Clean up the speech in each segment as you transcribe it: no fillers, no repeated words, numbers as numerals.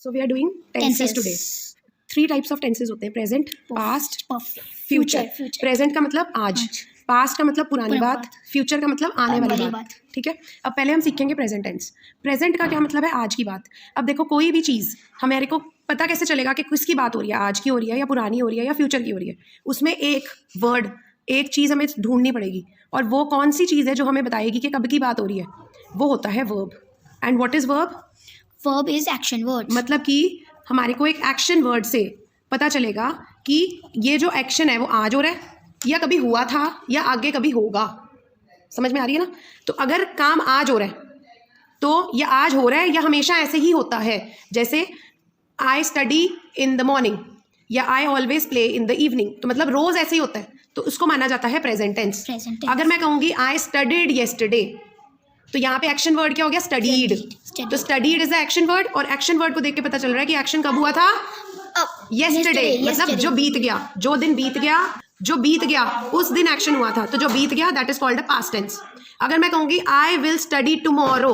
So we are doing tenses today. 3 types of tenses होते हैं, present, past, future. Present का मतलब आज, पास्ट का मतलब पुरानी बात, फ्यूचर का मतलब आने वाली बात. ठीक है. अब पहले हम सीखेंगे प्रेजेंट टेंस. प्रेजेंट का क्या मतलब है? आज की बात. अब देखो कोई भी चीज़ हमारे को पता कैसे चलेगा कि किसकी बात हो रही है, आज की हो रही है या पुरानी हो रही है या फ्यूचर की हो रही है? उसमें एक वर्ड, एक चीज़ हमें ढूंढनी पड़ेगी, और वो कौन सी चीज़ है जो हमें बताएगी कि कब की बात हो रही है? वो होता है verb. And what is verb? Verb is action word. मतलब कि हमारे को एक एक्शन वर्ड से पता चलेगा कि ये जो एक्शन है वो आज हो रहा है या कभी हुआ था या आगे कभी होगा. समझ में आ रही है ना? तो अगर काम आज हो रहा है तो ये आज हो रहा है या हमेशा ऐसे ही होता है. जैसे I study in the morning या I always play in the evening, तो मतलब रोज ऐसे ही होता है, तो उसको माना जाता है प्रेजेंट टेंस. अगर मैं कहूँगी आई स्टडीड येस्टरडे, तो यहाँ पे एक्शन वर्ड क्या हो गया? स्टडीड. तो studied is the action word, और एक्शन वर्ड को देख के पता चल रहा है कि एक्शन कब हुआ था? येस्टरडे. मतलब जो बीत गया, जो दिन बीत गया, जो बीत गया उस दिन एक्शन हुआ था. तो जो बीत गया that is called a past tense. अगर मैं कहूँगी आई विल स्टडी टुमारो,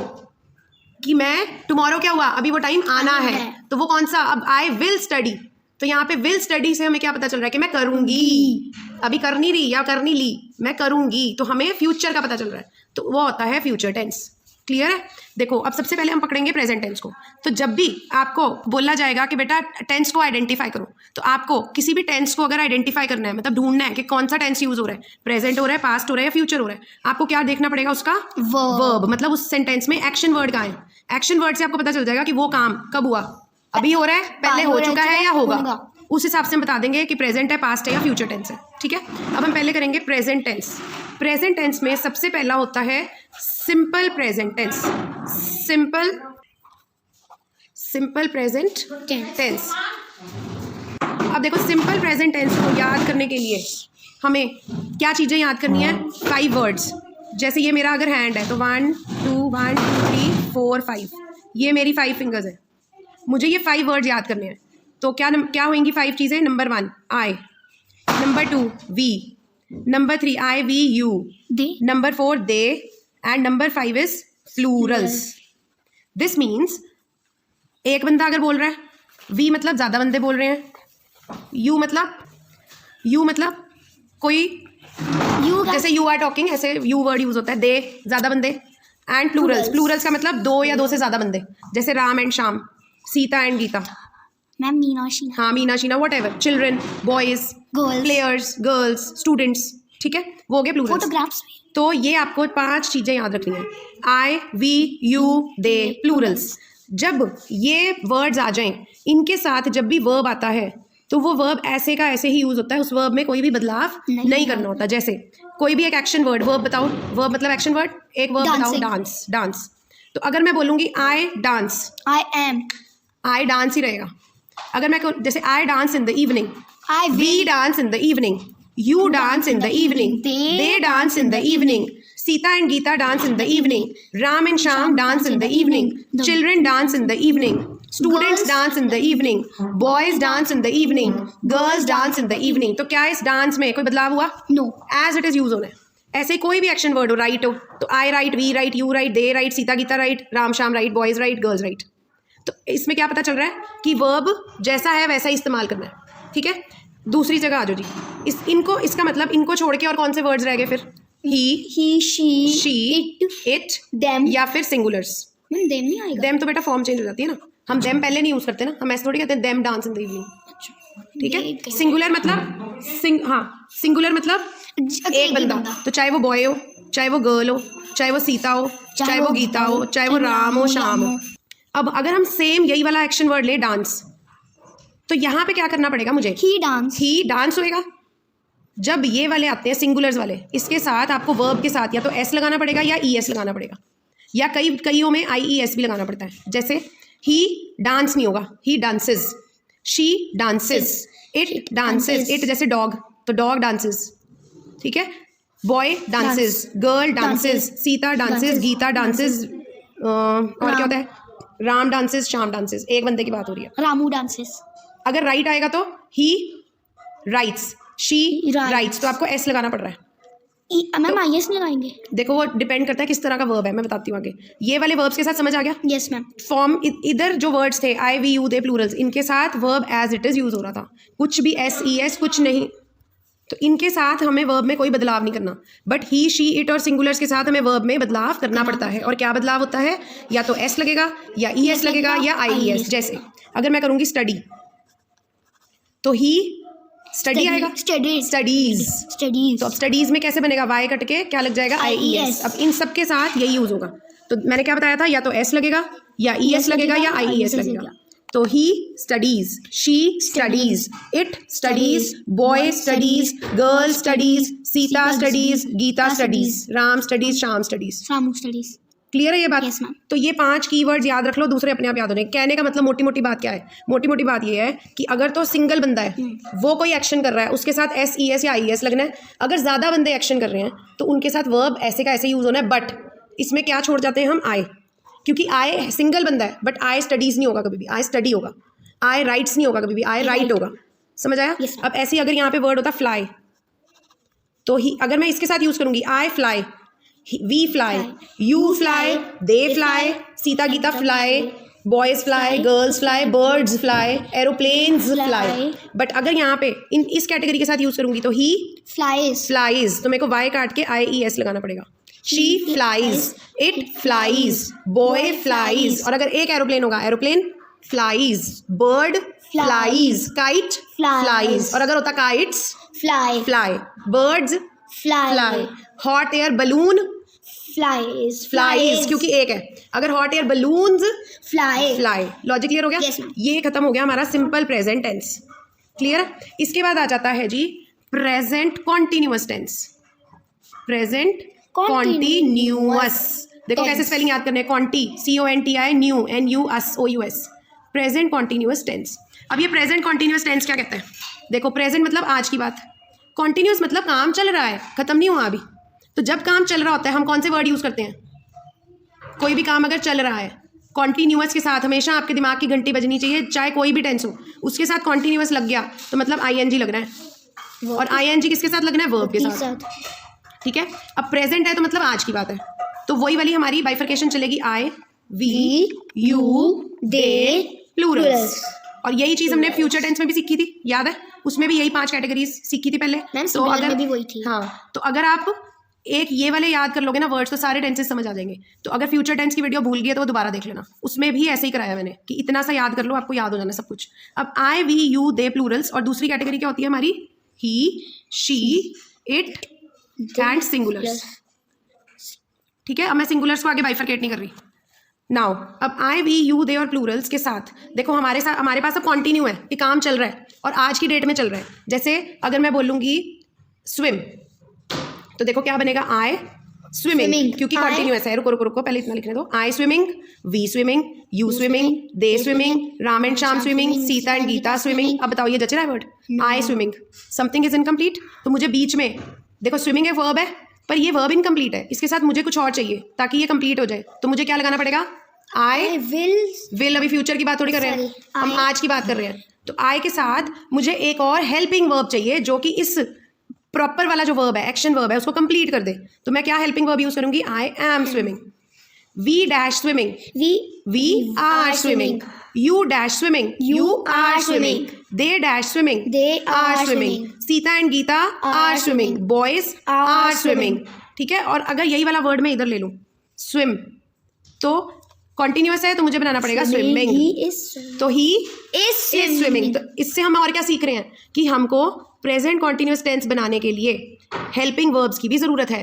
कि मैं टुमारो क्या हुआ? अभी वो टाइम आना है, तो वो कौन सा? अब आई विल स्टडी. तो यहाँ पे विल स्टडी से हमें क्या पता चल रहा है कि मैं करूंगी. अभी कर नहीं रही या कर नहीं ली, मैं करूंगी, तो हमें फ्यूचर का पता चल रहा है, तो वो होता है फ्यूचर टेंस. क्लियर है? देखो अब सबसे पहले हम पकड़ेंगे प्रेजेंट टेंस को. तो जब भी आपको बोला जाएगा कि बेटा टेंस को आइडेंटिफाई करो, तो आपको किसी भी टेंस को अगर आइडेंटिफाई करना है, मतलब ढूंढना है कि कौन सा टेंस यूज हो रहा है, प्रेजेंट हो रहा है, पास्ट हो रहा है या फ्यूचर हो रहा है, आपको क्या देखना पड़ेगा? उसका वर्ब. मतलब उस सेंटेंस में एक्शन वर्ड कहाँ है. एक्शन वर्ड से आपको पता चल जाएगा कि वो काम कब हुआ, अभी हो रहा है, पहले हो चुका है या होगा. उस हिसाब से हम बता देंगे कि प्रेजेंट है, पास्ट है या फ्यूचर टेंस है. ठीक है. अब हम पहले करेंगे प्रेजेंट टेंस. प्रेजेंट टेंस में सबसे पहला होता है simple present tense. Simple present tense. अब देखो सिंपल प्रेजेंट टेंस को याद करने के लिए हमें क्या चीज़ें याद करनी है? 5 वर्ड्स. जैसे ये मेरा अगर हैंड है तो 1 2 3 4 5, ये मेरी 5 फिंगर्स है. मुझे ये 5 वर्ड्स याद करने हैं. तो क्या होंगी 5 चीज़ें? Number 1 I, number 2 we, number 3 I we you, number 4 they, and number 5 is plurals. This means एक बंदा अगर बोल रहा है, वी मतलब ज़्यादा बंदे बोल रहे हैं, यू मतलब कोई, जैसे यू आर टॉकिंग, ऐसे यू वर्ड यूज होता है. दे ज़्यादा बंदे, एंड प्लूरल्स का मतलब 2 या 2 से ज़्यादा बंदे, जैसे Ram and Shyam, Sita and Gita. Ma'am Meena Sheena. हाँ Meena Sheena, whatever. Children, boys, players, girls, students. ठीक है, वो हो गए प्लूरल्स. फोटोग्राफ्स. तो ये आपको 5 चीज़ें याद रखनी है. आई वी यू दे प्लूरल्स. जब ये वर्ड्स आ जाएं, इनके साथ जब भी वर्ब आता है तो वो वर्ब ऐसे का ऐसे ही यूज होता है. उस वर्ब में कोई भी बदलाव नहीं करना होता. जैसे कोई भी एक एक्शन वर्ड, वर्ब बताओ, वर्ब मतलब एक्शन वर्ड. एक वर्ब बताओ, डांस. डांस. तो अगर मैं बोलूँगी आई डांस, आई डांस ही रहेगा. अगर मैं जैसे I dance in the evening, we dance in the evening, you dance in the evening, they dance in the evening, Sita and Gita dance in the evening, Ram and Shyam dance in the evening, children dance in the evening, students dance in the evening, boys dance in the evening, girls dance in the evening. तो क्या इस dance में कोई बदलाव हुआ? No. As it is use होना है. ऐसे कोई भी एक्शन वर्ड हो, राइट हो, तो I write, we write, you write, they write, Sita Gita write, Ram Shyam write, boys write, girls write. तो इसमें क्या पता चल रहा है कि वर्ब जैसा है वैसा ही इस्तेमाल करना है. ठीक है. दूसरी जगह आ जाओ जी. इसका मतलब इनको छोड़ के और कौन से वर्ड्स रह गए फिर? ही, शी, इट, देम, या फिर सिंगुलर्स. देम नहीं आएगा. देम तो बेटा फॉर्म चेंज हो जाती है ना. हम देम पहले नहीं यूज करते ना, हम ऐसे थोड़ी कहते हैं them dance in the evening. ठीक है. सिंगुलर मतलब सिंगुलर मतलब एक बंदा. तो चाहे वो बॉय हो, चाहे वो गर्ल हो, चाहे वो सीता हो, चाहे वो गीता हो, चाहे वो राम हो, श्याम हो. अब अगर हम सेम यही वाला एक्शन वर्ड ले, डांस, तो यहाँ पे क्या करना पड़ेगा मुझे? ही डांस होएगा. जब ये वाले आते हैं सिंगुलर्स वाले, इसके साथ आपको वर्ब के साथ या तो एस लगाना पड़ेगा या ई एस लगाना पड़ेगा, या कईयों में आई ई एस भी लगाना पड़ता है. जैसे ही डांस नहीं होगा, he dances. She dances, it dances. It जैसे डॉग, तो डॉग डांसेस. ठीक है. Boy dances, girl dances, Sita dances, Gita dances, और क्या होता है? Ram dances, Shyam dances. एक बंदे की बात हो रही है. रामू डांसेस. अगर राइट आएगा तो ही राइट्स, शी राइट्स, तो आपको एस लगाना पड़ रहा है. मैम IS नहीं लगाएंगे? देखो वो डिपेंड करता है किस तरह का वर्ब है, मैं बताती हूँ आगे। ये वाले वर्ब्स के साथ समझ आ गया? Yes ma'am. फॉर्म इधर जो वर्ड्स थे I we you they plurals, इनके साथ verb as it is use हो रहा था, कुछ भी SES कुछ नहीं। तो इनके साथ हमें वर्ब में कोई बदलाव नहीं करना। बट ही शी इट और सिंगुलर्स के साथ हमें वर्ब में बदलाव करना पड़ता है। और क्या बदलाव होता है? या तो S लगेगा या ES लगेगा या IES। जैसे अगर मैं करूँगी स्टडी तो ही स्टडी आएगा, स्टडीज। तो अब स्टडीज में कैसे बनेगा? Y कट के क्या लग जाएगा? IES। अब इन सब के साथ यही यूज होगा। तो मैंने क्या बताया था? या तो S लगेगा या ES लगेगा या IES लगेगा। तो he studies, she studies, it studies, boy studies, girl studies, Sita studies, Gita studies, Ram studies, Shyam studies. Clear है ये बात? Yes, ma'am. तो ये 5 कीवर्ड्स याद रख लो, दूसरे अपने आप याद होने। कहने का मतलब मोटी मोटी बात क्या है? मोटी मोटी बात ये है कि अगर तो सिंगल बंदा है वो कोई एक्शन कर रहा है, उसके साथ SES या IES लगना है। अगर ज़्यादा बंदे एक्शन कर रहे हैं तो उनके साथ वर्ब ऐसे का ऐसे यूज़ होना है। बट इसमें क्या छोड़ जाते हैं हम? आई, क्योंकि आई सिंगल बंदा है। बट आई स्टडीज़ नहीं होगा कभी भी, आई स्टडी होगा। आई राइट्स नहीं होगा कभी भी, आई राइट होगा। समझ आया? Yes, अब ऐसे अगर यहाँ पे वर्ड होता फ्लाई, तो ही अगर मैं इसके साथ यूज़ करूँगी I fly, we fly, you fly, they fly, Sita Gita fly, boys fly, girls fly, birds fly, aeroplanes fly. But अगर यहाँ पे इस कैटेगरी के साथ यूज़ करूँगी तो ही फ्लाइज, तो मेरे को वाई काट के IES लगाना पड़ेगा। She flies, it flies, boy flies. और अगर एक एरोप्लेन होगा, aeroplane flies, bird flies, kite flies. और अगर होता kites fly, birds fly, hot air balloon flies, क्योंकि एक है। अगर hot air balloons fly. Logic clear हो गया? Yes, ma'am. ये खत्म हो गया हमारा सिंपल प्रेजेंट टेंस। क्लियर? इसके बाद आ जाता है जी present continuous tense. Present continuous, देखो कैसे स्पेलिंग याद करने हैं। Conti, CONTI, new, NUS, present continuous tense. अब ये प्रेजेंट कॉन्टिन्यूअस टेंस क्या कहते हैं? देखो प्रेजेंट मतलब आज की बात, कॉन्टिन्यूअस मतलब काम चल रहा है, खत्म नहीं हुआ अभी। तो जब काम चल रहा होता है हम कौन से वर्ड यूज़ करते हैं? कोई भी काम अगर चल रहा है कॉन्टिन्यूअस के साथ हमेशा आपके दिमाग की घंटी बजनी चाहिए, चाहे कोई भी टेंस हो, उसके साथ कॉन्टिन्यूअस लग गया तो मतलब ING लग रहा है। और ING किसके साथ लगना है? वर्ब के साथ। ठीक है? अब प्रेजेंट है तो मतलब आज की बात है, तो वही वाली हमारी बाइफर्केशन चलेगी। आई, वी, यू, दे, प्लूरल्स। और यही चीज़ हमने फ्यूचर टेंस में भी सीखी थी, याद है? उसमें भी यही 5 कैटेगरीज सीखी थी पहले। तो अगर भी वही थी। हाँ, तो अगर आप एक ये वाले याद कर लोगे ना वर्ड्स, तो सारे टेंसेस समझ आ जाएंगे। तो अगर फ्यूचर टेंस की वीडियो भूल गई है तो वो दोबारा देख लेना, उसमें भी ऐसे ही कराया मैंने कि इतना सा याद कर लो, आपको याद हो जाना सब कुछ। अब आई, वी, यू, दे, प्लूरल्स। और दूसरी कैटेगरी क्या होती है हमारी? ही, शी, इट एंड सिंगुलर्स। ठीक है? अब मैं सिंगुलर्स को आगे बाइफरकेट नहीं कर रही। नाउ अब आई, वी, यू, दे और प्लूरल्स के साथ देखो हमारे पास अब कॉन्टिन्यू है, ये काम चल रहा है और आज की डेट में चल रहा है। जैसे अगर मैं बोलूँगी स्विम, तो देखो क्या बनेगा? आई स्विमिंग, क्योंकि कॉन्टिन्यूअस है। रुको पहले इतना लिखने दो। I swimming, we swimming, you swimming, they swimming, Ram and Shyam swimming, Sita and Gita swimming. अब बताओ ये जच रहा है word? I swimming, something is incomplete. तो मुझे बीच में देखो स्विमिंग एक वर्ब है पर ये वर्ब इनकम्प्लीट है, इसके साथ मुझे कुछ और चाहिए ताकि ये कंप्लीट हो जाए। तो मुझे क्या लगाना पड़ेगा? I will. अभी फ्यूचर की बात थोड़ी कर रहे हैं, हम आज की बात कर रहे हैं। तो आई के साथ मुझे एक और हेल्पिंग वर्ब चाहिए जो कि इस प्रॉपर वाला जो वर्ब है, एक्शन वर्ब है, उसको कंप्लीट कर दे। तो मैं क्या हेल्पिंग वर्ब यूज करूंगी? I am swimming, we dash swimming, we are swimming, you dash swimming, you are swimming, they dash swimming, they are swimming, Sita and Gita are swimming, boys are swimming. ठीक है? और अगर यही वाला वर्ड मैं इधर ले लूं स्विम, तो कॉन्टिन्यूअस है तो मुझे बनाना पड़ेगा स्विमिंग। तो ही इज स्विमिंग। तो इससे हम और क्या सीख रहे हैं कि हमको प्रेजेंट कॉन्टिन्यूअस टेंस बनाने के लिए हेल्पिंग वर्ब्स की भी जरूरत है।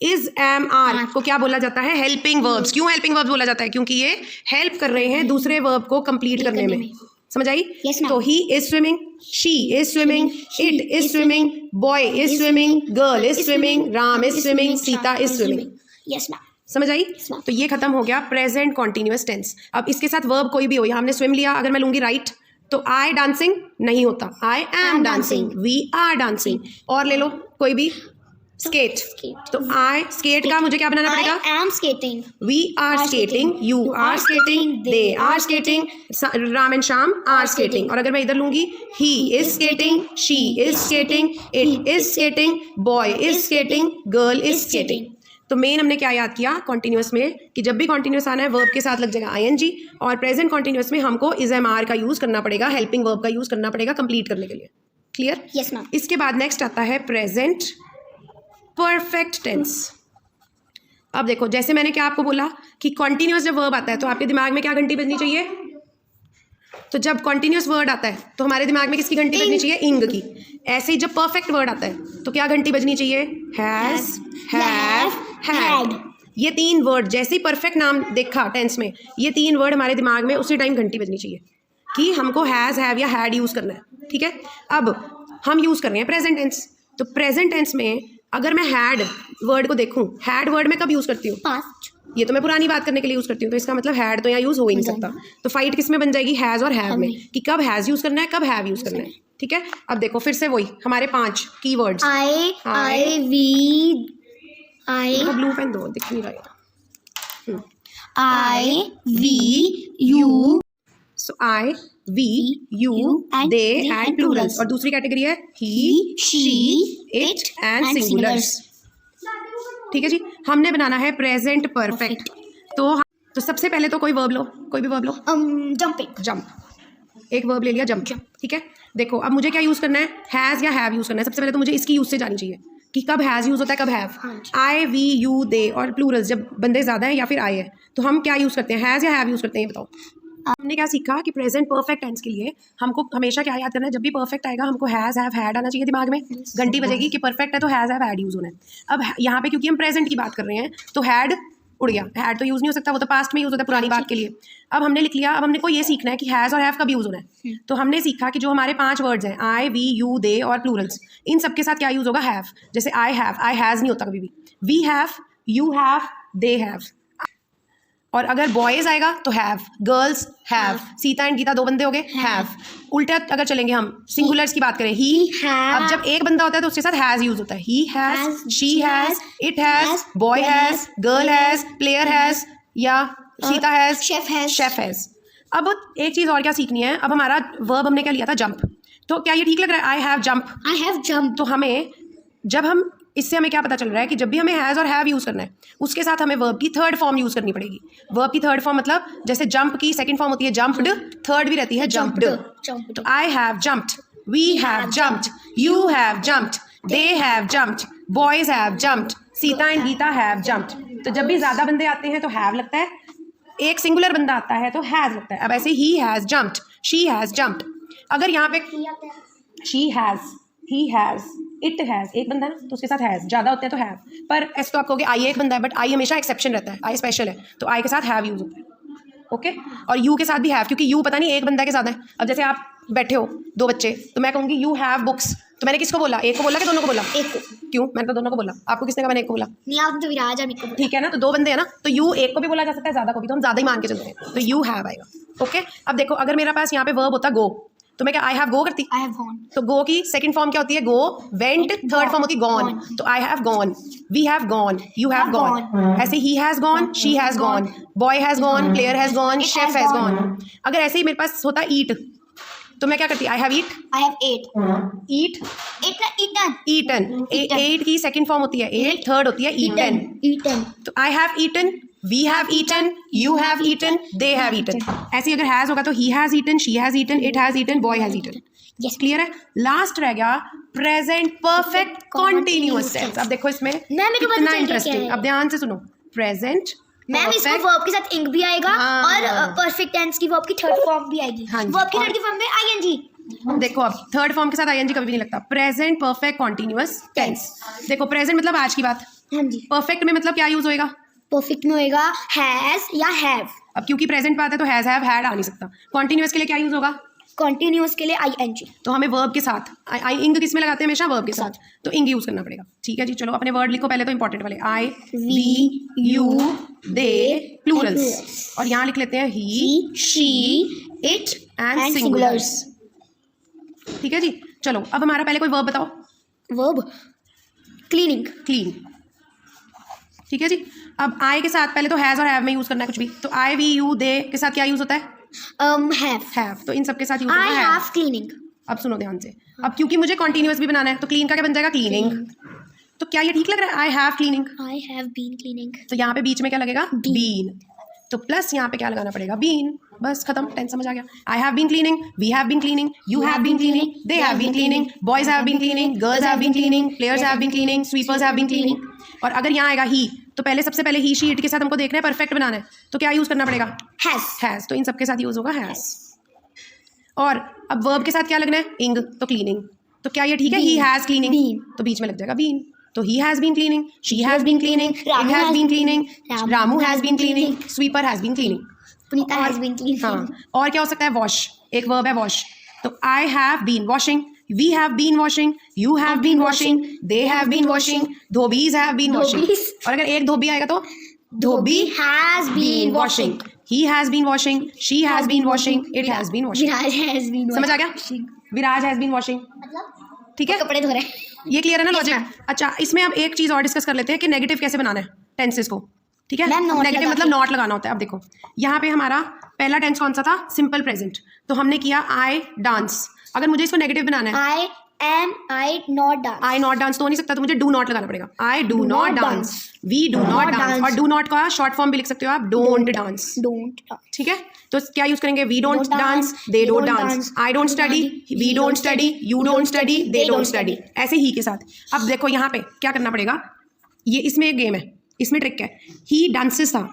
इज, एम, आर को क्या बोला जाता है? Helping verbs. क्यों हेल्पिंग वर्ब्स बोला जाता है? क्योंकि ये हेल्प कर रहे हैं दूसरे वर्ब को कंप्लीट करने में। समझ आई? तो ही is swimming, she is swimming, it is swimming, boy is swimming, girl is swimming, Ram is swimming, Sita is swimming. Yes ma'am. समझ आई? तो ये खत्म हो गया प्रेजेंट कॉन्टिन्यूअस टेंस। अब इसके साथ वर्ब कोई भी हो, यहाँ हमने स्विम लिया, अगर मैं लूंगी राइट तो आई डांसिंग नहीं होता, I am dancing, we are dancing. और ले लो कोई भी, स्केट। skate। तो आई स्केट का मुझे क्या बनाना पड़ेगा? I am skating। We are skating, you are skating, they are skating, Ram and Shyam are skating। और अगर मैं इधर लूंगी he is skating, she is skating, it is skating, boy is skating, girl is skating। तो मेन हमने क्या याद किया कॉन्टिन्यूस में कि जब भी कॉन्टिन्यूस आना है वर्ब के साथ लग जाएगा आईएनजी, और प्रेजेंट कॉन्टिन्यूस में हमको इज एम आर का यूज करना पड़ेगा, हेल्पिंग वर्ब का यूज करना पड़ेगा कंप्लीट करने के लिए। क्लियर? Yes ma'am. इसके बाद नेक्स्ट आता है प्रेजेंट परफेक्ट टेंस। अब देखो जैसे मैंने क्या आपको बोला कि कॉन्टिन्यूस जब वर्ब आता है तो आपके दिमाग में क्या घंटी बजनी चाहिए? तो जब कॉन्टिन्यूस वर्ड आता है तो हमारे दिमाग में किसकी घंटी बजनी चाहिए? इंग की। ऐसे ही जब परफेक्ट वर्ड आता है तो क्या घंटी बजनी चाहिए? Has, have, had. ये तीन वर्ड जैसे ही परफेक्ट नाम देखा टेंस में, ये तीन वर्ड हमारे दिमाग में उसी टाइम घंटी बजनी चाहिए कि हमको हैज, हैव या हैड यूज़ करना है। ठीक है, अब हम यूज़ कर रहे हैं प्रेजेंट टेंस। तो प्रेजेंट टेंस में अगर मैं हैड वर्ड को देखूं, हैड वर्ड में कब यूज़ करती हूँ? पास्ट। ये तो मैं पुरानी बात करने के लिए यूज़ करती हूँ, तो इसका मतलब हैड तो यहाँ यूज़ हो ही नहीं सकता। तो फाइट किस में बन जाएगी? हैज़ और हैव में, कि कब हैज़ यूज़ करना है, कब हैव यूज़ करना है। ठीक है, अब देखो फिर से वही हमारे 5 keywords. I we blue pen दो, दिख नहीं रहा। I we you. So I, we, you, and they they and and plurals. plurals। और दूसरी कैटेगरी है he, she, she, it it and and singulars. ठीक है जी, हमने बनाना है प्रेजेंट परफेक्ट। तो सबसे पहले तो कोई वर्ब लो, कोई भी वर्ब लो। Jumping। जंप, एक वर्ब ले लिया जंप। ठीक है, देखो अब मुझे क्या यूज़ करना है? हैज़ या हैव यूज़ करना है। सबसे पहले तो मुझे इसकी यूज़ से जानी चाहिए कि कब हैज़ यूज़ होता है, कब हैव। आई, वी, यू, दे और प्लूरल्स जब बंदे ज़्यादा हैं या फिर आई है तो हम क्या यूज़ करते हैं? हैज़ या हैव यूज़ करते हैं, ये बताओ। हमने क्या सीखा कि प्रेजेंट परफेक्ट टेंस के लिए हमको हमेशा क्या याद करना है? जब भी परफेक्ट आएगा हमको हैज़, हैव, हैड आना चाहिए दिमाग में। घंटी बजेगी कि परफेक्ट है तो हैज़, हैव, हैड यूज़ होना है। अब यहाँ पे क्योंकि हम प्रेजेंट की बात कर रहे हैं तो हैड उड़ गया, हैड तो यूज़ नहीं हो सकता, वो तो पास्ट में यूज़ होता है पुरानी बात के लिए। अब हमने लिख लिया, अब हमने को ये सीखना है कि हैज़ और हैव कब यूज़ होना है। तो हमने सीखा कि जो हमारे 5 वर्ड्स हैं आई, वी, यू, दे और प्लूरल्स, इन सबके साथ क्या यूज़ होगा? हैव। जैसे आई हैव, आई हैज़ नहीं होता कभी भी। We have, you have, they have. और अगर बॉयज आएगा तो have, girls have, Sita and Gita 2 बंदे हो गए, हैव। उल्टा अगर चलेंगे हम सिंगुलर्स की बात करें, ही, अब जब एक बंदा होता है तो उसके साथ हैज यूज होता है। He has, she has, it has, boy has, girl has, player has या सीता हैज, शेफ हैज। अब एक चीज और क्या सीखनी है, अब हमारा वर्ब हमने क्या लिया था? जंप। तो क्या ये ठीक लग रहा है? I have jump, I have jumped। तो हमें जब हम इससे हमें क्या पता चल रहा है कि जब भी हमें हैज़ और हैव यूज़ करना है उसके साथ हमें वर्ब की थर्ड फॉर्म यूज़ करनी पड़ेगी। वर्ब की थर्ड फॉर्म मतलब जैसे जंप की सेकंड फॉर्म होती है जंप्ड, थर्ड भी रहती है जंप्ड। तो I have jumped, we have jumped, you have jumped, they have jumped, boys have jumped, Sita and Gita have jumped. तो जब भी ज़्यादा बंदे आते हैं तो हैव लगता है, एक सिंगुलर बंदा आता है तो हैज़ लगता है। अब ऐसे he has jumped, she has jumped. अगर यहाँ पे she has, he has, it has, एक बंदा ना तो उसके साथ हैज़, ज़्यादा होते हैं तो हैव। पर ऐसे तो आप कहोगे आई एक बंदा है, बट आई हमेशा एक्सेप्शन रहता है, आई स्पेशल है, तो आई के साथ हैव यूज़ होता है। ओके, और यू के साथ भी हैव, क्योंकि यू पता नहीं एक बंदा के साथ है। अब जैसे आप बैठे हो 2 बच्चे, तो मैं कहूँगी यू हैव बुक्स, तो मैंने किसको बोला? एक को बोला कि दोनों को बोला? एक को। क्यों? मैंने तो दोनों को बोला। आपको किसने कहा मैंने एक को बोला? नहीं, आप तो विराज अभी को। ठीक है ना, तो 2 बंदे हैं ना, तो यू एक को भी बोला जा सकता है, ज़्यादा को भी, तो हम ज़्यादा ही मान के चलते हैं, तो यू हैव आएगा। ओके, अब देखो अगर मेरे पास यहाँ पे वर्ब होता गो, तो मैं क्या आई हैव गो करती? I have gone। तो गो की सेकंड फॉर्म क्या होती है? गो, वेंट, थर्ड फॉर्म होती है गॉन। तो I have gone, we have gone, you have gone. ऐसे ही has gone, she has gone, boy has gone, player has gone, chef has gone. अगर ऐसे ही मेरे पास होता ईट, तो मैं क्या करती? I have eat, I have ate। Eat, eaten। Eaten. Ate की सेकंड फॉर्म होती है एट, थर्ड होती है ईटन। eaten। तो I have eaten, we have eaten, you have eaten, they have eaten. ऐसे अगर हैज होगा तो he has eaten, she has eaten, it has eaten, boy has eaten. Yes। Clear है? Last रह गया प्रेजेंट परफेक्ट कॉन्टिन्यूअस टेंस। अब देखो इसमें मैम, मेरे को पता कितना चल गया इंटरेस्टिंग। क्या है। अब ध्यान से सुनो, प्रेजेंट मैम इसको वर्ब के साथ इंग भी आएगा और परफेक्ट टेंस की वर्ब की थर्ड फॉर्म भी आएगी। हाँ जी। वर्ब की थर्ड की फॉर्म में आईएनजी। देखो अब थर्ड फॉर्म के साथ आईएनजी कभी भी नहीं लगता। Present perfect continuous tense. देखो प्रेजेंट मतलब आज की बात, हाँ जी। परफेक्ट में मतलब क्या यूज होएगा? परफेक्ट में होएगा हैज या हैव। अब क्योंकि प्रेजेंट बात है तो हैज, हैव, हैड आ नहीं सकता। कॉन्टिन्यूअस के लिए क्या यूज होगा? कॉन्टिन्यूअस के लिए आईएनजी। तो हमें वर्ब के साथ आई इंग किस में लगाते हैं? हमेशा वर्ब के साथ, तो इंग यूज करना पड़ेगा। ठीक है जी, चलो अपने वर्ड लिखो पहले तो इंपॉर्टेंट वाले, आई, वी, यू, दे, प्लूरल्स। और यहाँ लिख लेते हैं ही, शी, इट एंड सिंगुलर्स। ठीक है जी, चलो अब हमारा पहले कोई वर्ब बताओ। Verb cleaning. क्लीन। ठीक है जी। अब आई के साथ पहले तो हैज़ और हैव में यूज़ करना है कुछ भी, तो आई, वी, यू, दे के साथ क्या यूज़ होता है? हैव। तो इन सब के साथ यूज़ आई होता है हैव क्लीनिंग। अब सुनो ध्यान से, अब क्योंकि मुझे कॉन्टिन्यूअस भी बनाना है तो क्लीन का क्या बन जाएगा? क्लीनिंग। तो क्या ये ठीक लग रहा है? I have cleaning. I have been cleaning. तो यहाँ पे बीच में क्या लगेगा? बीन। तो प्लस यहाँ पे क्या लगाना पड़ेगा? बीन। बस खत्म, टेंस समझ आ गया। I have been cleaning, we have been cleaning, you have been cleaning, they have been cleaning, boys have been cleaning, girls have been cleaning, players have been cleaning, sweepers have been cleaning. और अगर यहाँ आएगा ही, तो पहले सबसे पहले ही, she, it के साथ हमको देखना है परफेक्ट बनाना है, तो क्या यूज़ करना पड़ेगा? हैज़। तो इन सबके साथ यूज़ होगा हैज़। और अब वर्ब के साथ क्या लगना है? इंग। तो क्लीनिंग। तो क्या ये ठीक है? ही हैज़ क्लीनिंग, तो बीच में लग जाएगा बीन। तो he has been cleaning, she has been cleaning, it has been cleaning, Ramu has been cleaning, sweeper has been cleaning, Punita has been cleaning. हाँ। और क्या हो सकता है? वॉश। एक वर्ब है वॉश। तो I have been washing, we have been washing, you have been washing, they have been washing, dhobis have been washing. और अगर एक धोबी आएगा तो dhobi has been washing, he has been washing, she has been washing, it has been washing. Viraj has been. समझ आ गया? Viraj has been washing. ठीक है, कपड़े धो रहे हैं। ये क्लियर है ना लॉजिक? ma'am. अच्छा, इसमें अब एक चीज और डिस्कस कर लेते हैं कि नेगेटिव कैसे बनाना है टेंसेस को। ठीक है, Ma'am, not नेगेटिव लगा मतलब के। नॉट लगाना होता है। अब देखो यहाँ पे हमारा पहला टेंस कौन सा था? Simple present. तो हमने किया आई डांस। अगर मुझे इसको नेगेटिव बनाना है, I not dance. I not dance तो हो नहीं सकता, तो मुझे डू नॉट लगाना पड़ेगा। I do not dance, we do not dance. और डू नॉट का शॉर्ट फॉर्म भी लिख सकते हो आप, डोंट डांस। Don't dance. ठीक है, तो क्या यूज करेंगे? We don't dance, they don't dance, I don't study, we don't study, you don't study, they don't study. ऐसे ही के साथ। अब देखो यहाँ पे क्या करना पड़ेगा, ये इसमें एक गेम है, इसमें ट्रिक है। ही डांसेस था,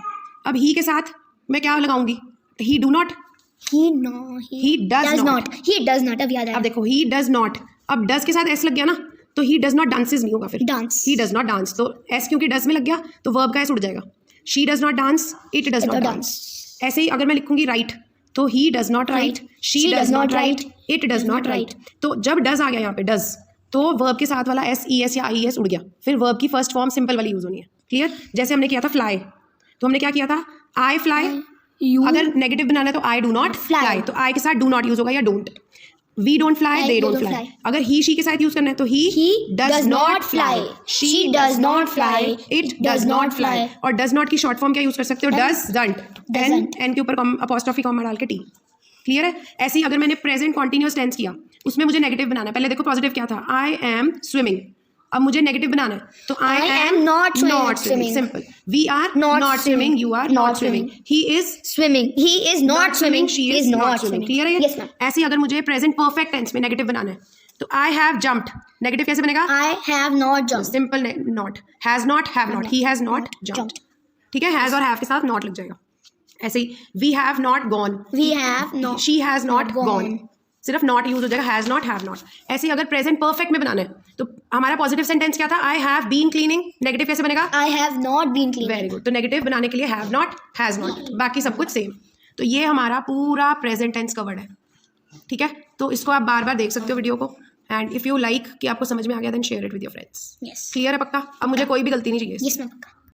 अब ही के साथ मैं क्या लगाऊंगी? ही do not, he does not, he does not. अब याद आया। अब देखो ही डज नॉट, अब डज के साथ एस लग गया ना, तो ही डज नॉट डांसेस नहीं होगा फिर, dance. He does not dance. तो एस क्योंकि डज में लग गया तो वर्ब का एस उड़ जाएगा। She does not dance, it does not dance. ऐसे ही अगर मैं लिखूंगी राइट, तो he does not right, she does not right, it does not right. तो जब डज आ गया यहाँ पे डज, तो वर्ब के साथ वाला एस ई एस या आई एस उड़ गया, फिर वर्ब की फर्स्ट फॉर्म सिंपल वाली यूज होनी है। क्लियर? जैसे हमने किया था फ्लाई, तो हमने क्या किया था? आई फ्लाई। अगर नेगेटिव बनाना है तो आई डू नॉट फ्लाई, तो आई के साथ डू नॉट यूज होगा या don't. We don't fly, they don't fly. अगर ही शी के साथ यूज करना है तो he does not fly, she does not fly, it does not fly. और डज नॉट की शॉर्ट फॉर्म क्या यूज कर सकते हो? डजंट। एन के ऊपर अपॉस्ट्रोफी कॉमा डाल के टी। क्लियर है? ऐसे ही अगर मैंने प्रेजेंट कॉन्टिन्यूअस टेंस किया, उसमें मुझे नेगेटिव बनाना है। पहले देखो पॉजिटिव क्या था? I am swimming. अब मुझे नेगेटिव बनाना है, तो I am not swimming. Simple. We are Not not swimming, you are not swimming. He is swimming, he is not swimming, she is not swimming. Clear है? Yes ma'am. ऐसे ही अगर मुझे प्रेजेंट परफेक्ट टेंस में negative बनाना है, तो I have jumped, negative कैसे बनेगा? I have not jumped. Simple not. Has not, have not, he has not jumped. ठीक है, हैज और हैव के साथ नॉट लग जाएगा। ऐसे ही we have not gone, we have not, she has not gone, सिर्फ नॉट यूज हो जाएगा, हैज नॉट, हैव नॉट। ऐसे ही अगर प्रेजेंट परफेक्ट में बनाना है, तो हमारा पॉजिटिव सेंटेंस क्या था? I have been cleaning. Negative कैसे बनेगा? I have not been cleaning. Very good. तो नेगेटिव बनाने के लिए हैव नॉट, हैज नॉट, बाकी सब कुछ सेम। तो ये हमारा पूरा प्रेजेंट टेंस कवर्ड है। ठीक है, तो इसको आप बार बार देख सकते हो वीडियो को, एंड इफ यू लाइक कि आपको समझ में आ गया, then share it with your friends. Yes clear है? पक्का? अब मुझे कोई भी गलती नहीं चाहिए। यस मैम, पक्का।